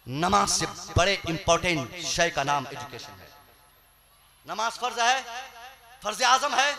नमाज से बड़े इंपॉर्टेंट शय का नाम एजुकेशन है। नमाज फर्ज है, फर्ज आजम है,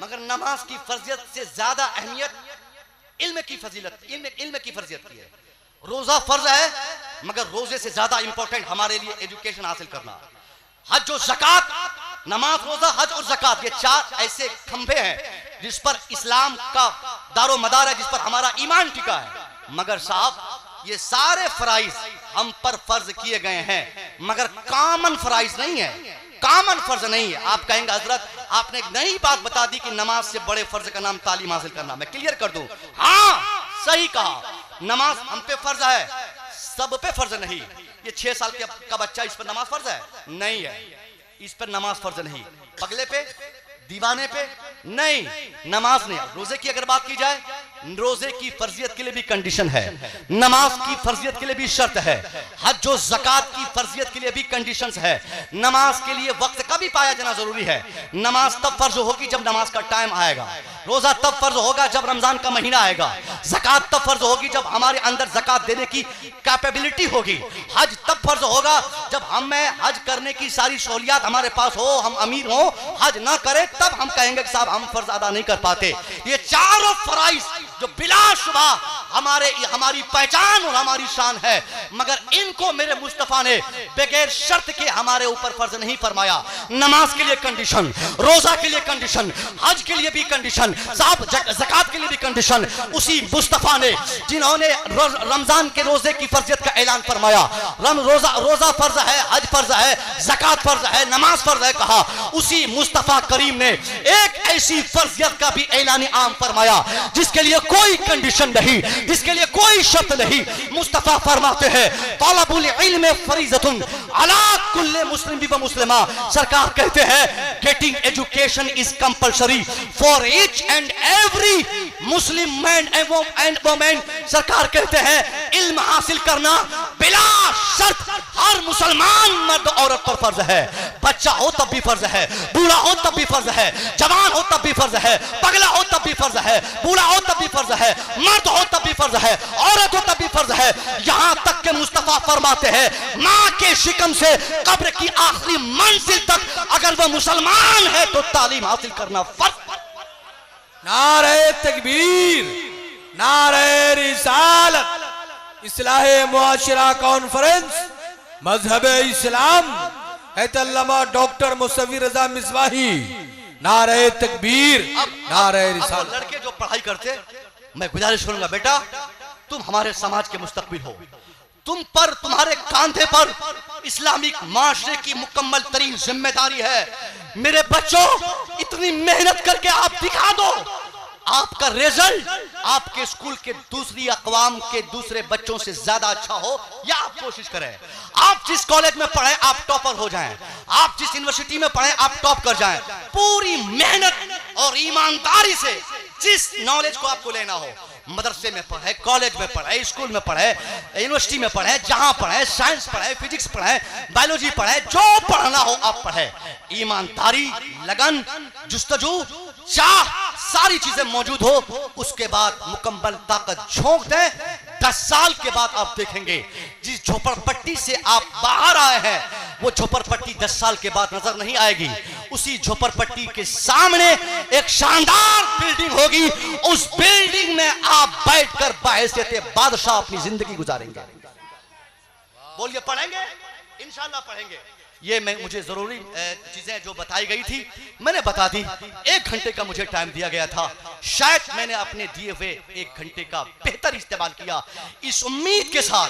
मगर नमाज की फर्जियत से ज्यादा अहमियत इल्म की फजीलत, इल्म की फर्जियत की है। रोजा फर्ज है, मगर रोजे से ज्यादा इंपॉर्टेंट हमारे लिए एजुकेशन हासिल करना। हज और ज़कात, नमाज, रोजा, हज और ज़कात, ये चार ऐसे खंभे हैं जिस पर इस्लाम का दारो मदार है, जिस पर हमारा ईमान टिका है। मगर साहब, ये सारे फराइज हम पर फर्ज किए गए हैं, मगर कॉमन फराइज नहीं है, कॉमन फर्ज नहीं है। आप कहेंगे हजरत आपने एक नई बात बता दी कि नमाज से बड़े फर्ज का नाम तालीम हासिल करना। मैं क्लियर कर दूं, हाँ सही कहा, नमाज हम पे फर्ज है, सब पे फर्ज नहीं। ये 6 साल का बच्चा, इस पर नमाज फर्ज है? नहीं है, इस पर नमाज फर्ज नहीं। पगले पे, दीवाने पे नहीं, नमाज नहीं। रोजे की अगर बात की जाए, रोजे की फर्जियत के लिए भी कंडीशन है, नमाज की फर्जियत के लिए भी शर्त है, हज और ज़कात की फर्जियत के लिए भी कंडीशंस है। नमाज के लिए वक्त का भी पाया जाना जरूरी है। नमाज तब फर्ज होगी जब नमाज का टाइम आएगा, रोजा तब फर्ज होगा जब रमजान का महीना आएगा, ज़कात तब फर्ज होगी जब हमारे अंदर ज़कात देने की कैपेबिलिटी होगी, हज तब फर्ज होगा जब हमें हज करने की सारी सहूलियात हमारे पास हो, हम अमीर हो, हज ना करें तब हम कहेंगे कि साहब हम फर्ज अदा नहीं कर पाते। ये चारों फराइज जो बिलाशुबा हमारी पहचान और हमारी शान है, मगर इनको मेरे मुस्तफा ने बगैर शर्त के हमारे ऊपर फर्ज नहीं फरमाया। नमाज के लिए कंडीशन, रोजा के लिए कंडीशन, हज के लिए भी कंडीशन, साहब ज़कात के लिए भी कंडीशन। उसी मुस्तफा ने जिन्होंने रमजान के रोजे की फर्जियत का ऐलान फरमाया, रोजा फर्ज है, हज फर्ज है, ज़कात फर्ज है, नमाज फर्ज है कहा, उसी मुस्तफा करीम ने एक ऐसी फर्जियत का भी ऐलान आम फरमाया जिसके लिए कोई कंडीशन नहीं, जिसके लिए कोई शर्त नहीं। मुस्तफा फरमाते हैं तलबुल इल्म फरीज़तुन अला कुल्ले मुस्लिम व मुस्लिमा। सरकार कहते हैं getting education is compulsory for each and every Muslim man and women. सरकार कहते हैं इल्म हासिल करना बिला शर्त हर मुसलमान मर्द औरत पर फर्ज है। बच्चा हो तब भी फर्ज है, बूढ़ा हो तब भी फर्ज है, जवान हो तब भी फर्ज है, पगला हो तब भी फर्ज है, बूढ़ा हो तब भी फर्ज है, मर्द हो तब भी फर्ज है, औरत हो तब भी फर्ज है। यहां तक के मुस्तफा फरमाते हैं मां के शिकम से कब्र की आखिरी मंजिल तक अगर वह मुसलमान है तो तालीम हासिल करना फर्ज। नारे तकबीर, नारे रिसालत, इस्लाहे मुआशरा कॉन्फ्रेंस, मजहब इस्लाम, अल्लामा डॉक्टर मुसव्विर रजा मिसबाही। नारे तकबीर, नारे रिसालत। लड़के जो पढ़ाई करते, मैं गुजारिश करूंगा बेटा तुम हमारे समाज के मुस्तकबिल हो, तुम पर, तुम्हारे कांधे पर इस्लामिक माशरे की मुकम्मल तरीन जिम्मेदारी है। मेरे बच्चों इतनी मेहनत करके आप दिखा दो, आपका रिजल्ट आपके स्कूल के दूसरी अक़वाम के दूसरे बच्चों से ज्यादा अच्छा हो, या आप कोशिश करें। आप जिस कॉलेज में पढ़ें आप टॉपर हो जाएं, आप जिस यूनिवर्सिटी में पढ़ें आप टॉप कर जाएं। पूरी मेहनत और ईमानदारी से जिस नॉलेज को आपको लेना हो, मदरसे में पढ़े, कॉलेज में पढ़े, स्कूल में पढ़े, यूनिवर्सिटी में पढ़े, जहां पढ़े, साइंस पढ़े, फिजिक्स पढ़े, बायोलॉजी पढ़े, जो पढ़ना हो आप पढ़े। ईमानदारी, लगन, जुस्तजू, चाह, सारी चीजें मौजूद हो, उसके बाद मुकम्मल ताकत झोंक दें। 10 साल के बाद आप देखेंगे जिस झोपड़पट्टी से आप बाहर आए हैं वो झोपड़पट्टी 10 साल के बाद नजर नहीं आएगी। उसी झोपड़पट्टी के सामने एक शानदार बिल्डिंग होगी, उस बिल्डिंग में आप बैठकर बाहैसियत बादशाह अपनी जिंदगी गुजारेंगे। बोलिए पढ़ेंगे? इंशाल्लाह पढ़ेंगे। ये मुझे जरूरी चीजें जो बताई गई थी मैंने बता दी। 1 घंटे का मुझे टाइम दिया गया था, शायद मैंने अपने दिए हुए 1 घंटे का बेहतर इस्तेमाल किया, इस उम्मीद के साथ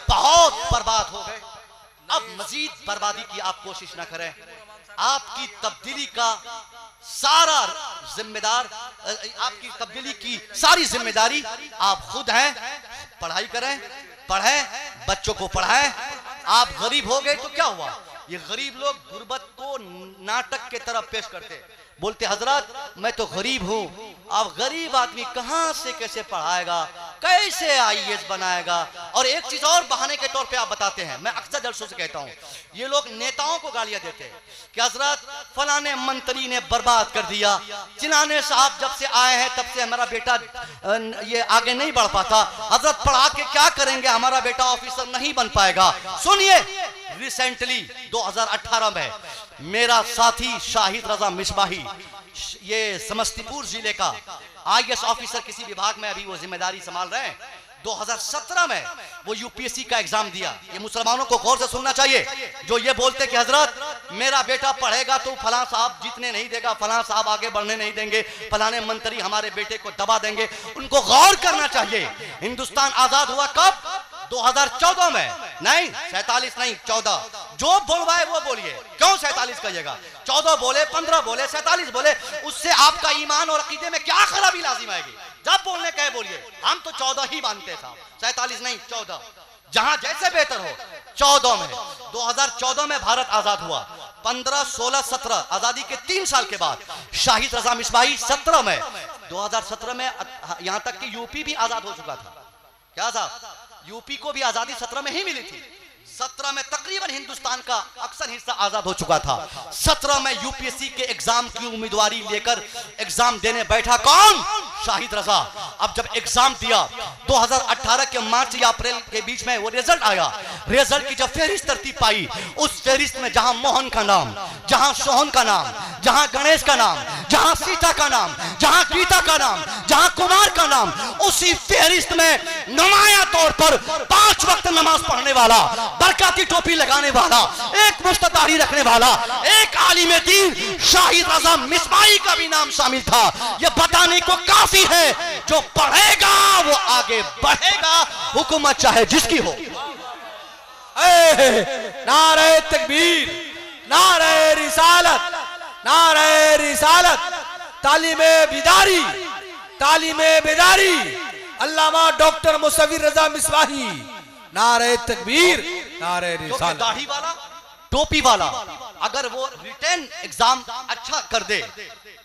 बहुत बर्बाद हो गए। अब मजीद बर्बादी की आप कोशिश ना करें। आपकी तब्दीली का सारा जिम्मेदार, आपकी तब्दीली की सारी जिम्मेदारी आप खुद हैं। पढ़ाई करें, पढ़ें, बच्चों को पढ़ाएं। आप गरीब हो गए तो क्या हुआ? ये गरीब लोग गुर्बत को नाटक के तरफ पेश करते, बोलते हजरत मैं तो गरीब हूं। अब गरीब आदमी कहां से कैसे पढ़ाएगा? कैसे आईएएस बनाएगा। और एक चीज और बहाने के तौर पे आप बताते हैं, मैं अक्सर जलसों से कहता हूं, ये लोग नेताओं को गालियां देते हैं कि हजरत फलाने मंत्री ने बर्बाद कर दिया, चिनाने साहब जब से आए हैं तब से हमारा बेटा ये आगे नहीं बढ़ पाता, हजरत पढ़ा के क्या करेंगे, हमारा बेटा ऑफिसर नहीं बन पाएगा। सुनिए, रिसेंटली 2018 में मेरा साथी शाहिद रजा मिसबाही, ये समस्तीपुर जिले का आईएएस ऑफिसर किसी विभाग में अभी वो जिम्मेदारी संभाल रहे हैं, 2017 में वो यूपीएससी का एग्जाम दिया। ये मुसलमानों को गौर से सुनना चाहिए जो ये बोलते कि हजरत मेरा बेटा पढ़ेगा तो फलां साहब जीतने नहीं देगा, फलां साहब आगे बढ़ने नहीं देंगे, फलाने मंत्री हमारे बेटे को दबा देंगे। उनको गौर करना चाहिए, हिंदुस्तान आजाद हुआ कब? 2014 में। नहीं 47 नहीं 14, जो बोलवाए वो बोलिए, क्यों 47 कहिएगा? 14 बोले, 15 बोले, 47 बोले, उससे आपका ईमान और अकीदे में क्या खराबी लाजिम आएगी? जब बोलने कहे बोलिए, हम तो 14 ही मानते साहब, 47 नहीं 14, जहां जैसे बेहतर हो। 14 में 2014 में भारत आजाद हुआ, 15, 16, 17 आजादी के 3 साल के बाद शाहिद रजा मिसबाही 17 में, 2017 में यहां तक कि यूपी भी आजाद हो चुका था। क्या साहब? यूपी को भी आजादी 17 में ही मिली थी। 17 में तकरीबन हिंदुस्तान का अक्सर हिस्सा आजाद हो चुका था। 17 में यूपीएससी के एग्जाम की उम्मीदवारी लेकर एग्जाम देने बैठा कौन? शाहिद रजा। अब जब एग्जाम दिया 2018 के मार्च या अप्रैल के बीच में वो रिजल्ट आया, रिजल्ट की जब फेरिस्त तरतीब पाई, उस फेरिस्त में जहां मोहन का नाम, जहां सोहन का नाम, जहां गणेश का नाम, जहां सीता का नाम, जहां गीता का नाम, जहां कुमार का नाम, उसी फेरिस्त में नुमाया तौर पर 5 वक्त नमाज पढ़ने वाला, बरकाती टोपी लगाने वाला, एक मुस्तदारी रखने वाला, एक आलिम दीन शाहिद रजा मिसबाही का भी नाम शामिल था। यह बताने को काफी है, जो पढ़ेगा वो आगे बढ़ेगा, हुकूमत चाहे जिसकी हो। नारे तकबीर, नारे रिसालत, नारे रिसालत, तालीमे बिदारी, तालीमे बिदारी, अल्लामा डॉक्टर मुसव्विर रजा मिसबाही, नारे तकबीर, नारे रिसालत। दाढ़ी वाला, टोपी वाला, अगर वो रिटर्न एग्जाम अच्छा कर दे,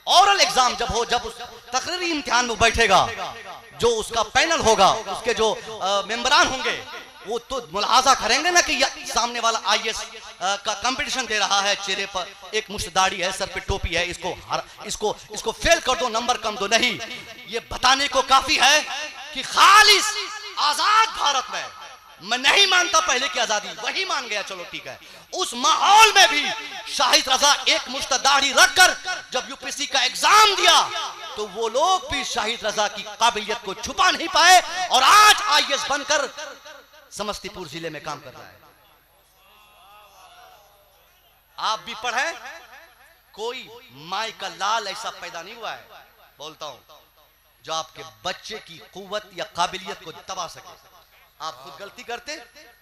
ओरल एग्जाम जब हो, जब उस तकरीरी इम्तिहान में बैठेगा, जो उसका पैनल होगा, उसके जो मेंबरान होंगे, वो तो मुलाहाजा करेंगे ना कि सामने वाला आईएएस का कंपटीशन दे रहा है, चेहरे पर एक मुश्त दाढ़ी है, सर पे टोपी है, इसको फेल कर दो, नंबर कम दो। नहीं, ये बताने को काफी है कि खालिस आजाद भारत में, मैं नहीं मानता पहले की आजादी, वही मान गया, चलो ठीक है, उस माहौल में भी शाहिद रजा एक मुश्त दाढ़ी रखकर जब यूपीएससी का एग्जाम दिया, तो वो लोग भी शाहिद रजा की काबिलियत को छुपा नहीं पाए, और आज आईएएस बनकर समस्तीपुर जिले में काम कर रहा है। आप भी पढ़े, कोई माई का लाल ऐसा पैदा नहीं हुआ है, बोलता हूं, जो आपके बच्चे की कुव्वत या काबिलियत को दबा सके। आप खुद गलती करते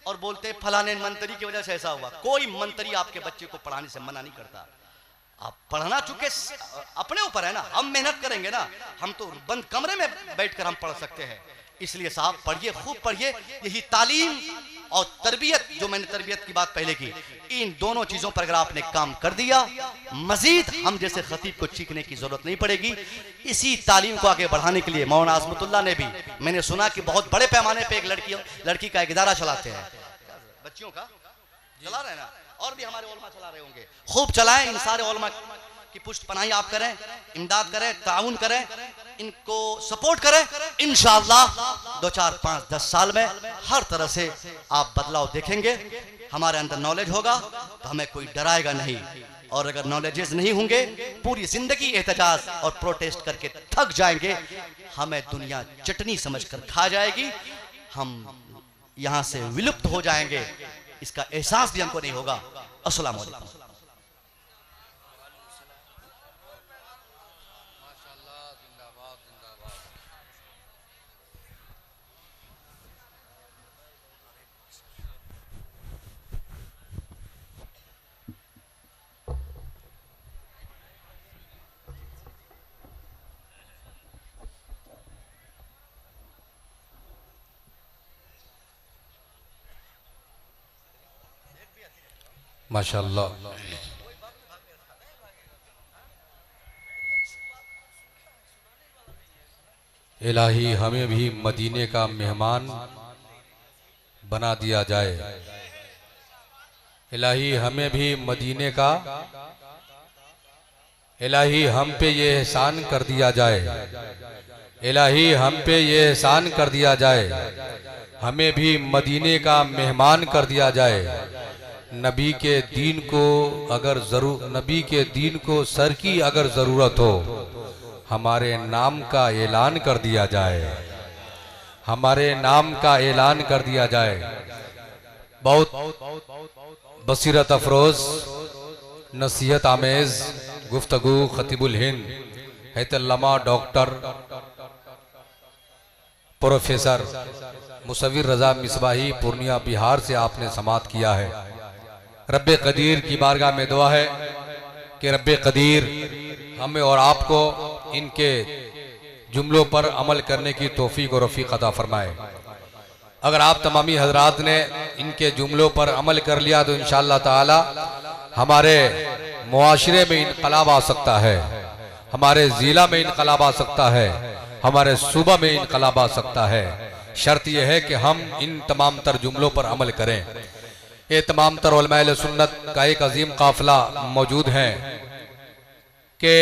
और बोलते फलाने मंत्री की वजह से ऐसा हुआ। कोई मंत्री आपके बच्चे को पढ़ाने से मना नहीं करता। आप पढ़ना चुके अपने ऊपर है ना, हम मेहनत करेंगे ना, हम तो बंद कमरे में बैठकर हम पढ़ सकते हैं। इसलिए साहब पढ़िए, खूब पढ़िए। यही तालीम और तरबियत, जो मैंने तरबियत की बात पहले की, इन दोनों चीजों पर अगर आपने काम कर दिया, मजीद हम जैसे खतीब को चीखने की जरूरत नहीं पड़ेगी। इसी तालीम को आगे बढ़ाने के लिए मौलाना आजमतुल्लाह ने भी, मैंने सुना कि बहुत बड़े पैमाने पे एक लड़की का एक इदारा चलाते हैं, बच्चियों का चला रहे हैं ना, और भी हमारे उलमा चला रहे होंगे। खूब चलाएं, इन सारे उलमा की पुष्ट पनाही आप करें, इमदाद करें, ताउन करें, इनको सपोर्ट करें। इंशाअल्लाह 2, 4, 5, 10 साल में हर तरह से आप बदलाव देखेंगे। हमारे अंदर नॉलेज होगा तो हमें कोई डराएगा नहीं, और अगर नॉलेजेस नहीं होंगे, पूरी जिंदगी एहतजाज और प्रोटेस्ट करके थक जाएंगे, हमें दुनिया चटनी समझकर खा जाएगी, हम यहां से विलुप्त हो जाएंगे, इसका एहसास भी हमको नहीं होगा। अस्सलाम वालेकुम। माशाअल्लाह। इलाही हमें भी मदीने का मेहमान बना दिया जाए। इलाही हमें भी मदीने का, इलाही हम पे ये एहसान कर दिया जाए। इलाही हम पे ये एहसान कर दिया जाए, हमें भी मदीने का मेहमान कर दिया जाए। नबी के दीन को अगर नबी के दीन को सर की अगर ज़रूरत हो, हमारे नाम का ऐलान कर दिया जाए। हमारे नाम का ऐलान कर दिया जाए। बहुत बसीरत अफरोज, नसीहत आमेज गुफ्तगू खतीबुल हिंद हैतल्लमा डॉक्टर प्रोफेसर मुसव्विर रजा मिसबाही पूर्णिया बिहार से आपने समाअत किया है। रब्बे कदीर की बारगाह में दुआ है कि रब्बे कदीर हमें और आपको इनके जुमलों पर अमल करने की तौफीक और रफ़ीक अता फरमाए। अगर आप तमामी हजरात ने इनके जुमलों पर अमल कर लिया तो इंशाअल्लाह ताला हमारे मुआशरे में इनकलाब आ सकता है, हमारे ज़िला में इनकलाब आ सकता है, हमारे सूबा में इनकलाब आ सकता है। शर्त यह है कि हम इन तमाम तर जुमलों पर अमल करें। ये तमाम तर उलमाए सुन्नत का एक अजीम काफिला मौजूद है कि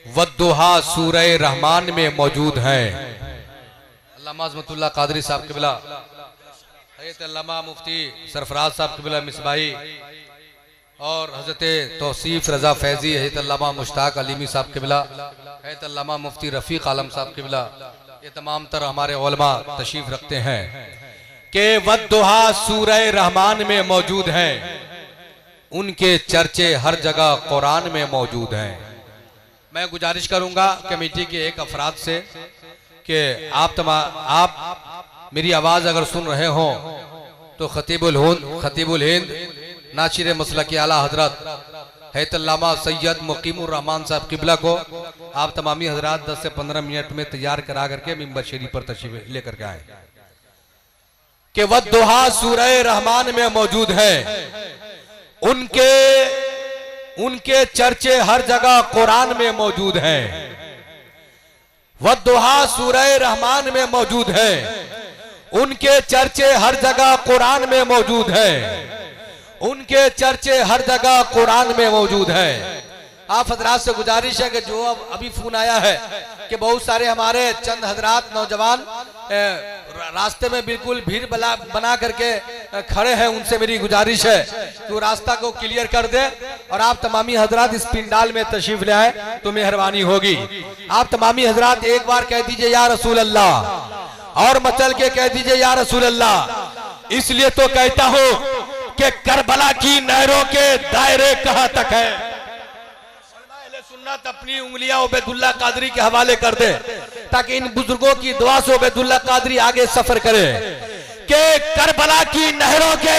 वद्दुहा सूरह रहमान में मौजूद हैं। अल्लामा अज़मतुल्लाह कादरी साहब क़िबला, हज़रत अल्लामा मुफ्ती सरफराज साहब क़िबला मिसबाही और हज़रत तौसीफ रजा फैजी, हज़रत अल्लामा मुश्ताक अलीमी साहब क़िबला, हज़रत अल्लामा मुफ्ती रफ़ीक आलम साहब क़िबला, ये तमाम तर हमारे उलमा तशरीफ रखते हैं कि वद्दुहा सूरह रहमान में मौजूद हैं। उनके चर्चे हर जगह कुरान में मौजूद हैं। मैं गुजारिश करूंगा कमेटी के एक अफराद से कि आप मेरी आवाज़ अगर सुन रहे हो तो खतीबुल हिंद नाशिर मसलक के आला हजरत हैतल्लामा सैयद मुकीमुर रहमान साहब क़िबला को आप तमामी हजरात 10 से 15 मिनट में तैयार करा करके मिंबर शरीफ पर तशरीफ लेकर के आए कि वद्दुहा सूरह रहमान में मौजूद है। उनके चर्चे हर जगह कुरान में मौजूद हैं। वद्दुहा सूरह रहमान में मौजूद है। उनके चर्चे हर जगह कुरान में मौजूद हैं। उनके चर्चे हर जगह कुरान में मौजूद है। आप हजरात से गुजारिश है कि जो अब अभी फोन आया है कि बहुत सारे हमारे चंद हजरात नौजवान रास्ते में बिल्कुल भीड़ बना करके खड़े हैं, उनसे मेरी गुजारिश है कि वो रास्ता को क्लियर कर दे और आप तमामी हजरात इस पिंडाल में तशरीफ ले आए तो मेहरबानी होगी। आप तमामी हजरात एक बार कह दीजिए या रसूल अल्लाह और मचल के कह दीजिए या रसूल अल्लाह। इसलिए तो कहता हूं कि करबला की नहरों के दायरे कहां तक है। सुन्नत अपनी उंगलियां उबैदुल्लाह कादरी के हवाले कर दे ताकि इन बुजुर्गों की दुआ से उबैदुल्लाह कादरी आगे सफर करे कि करबला की नहरों के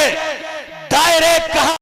दायरे कहां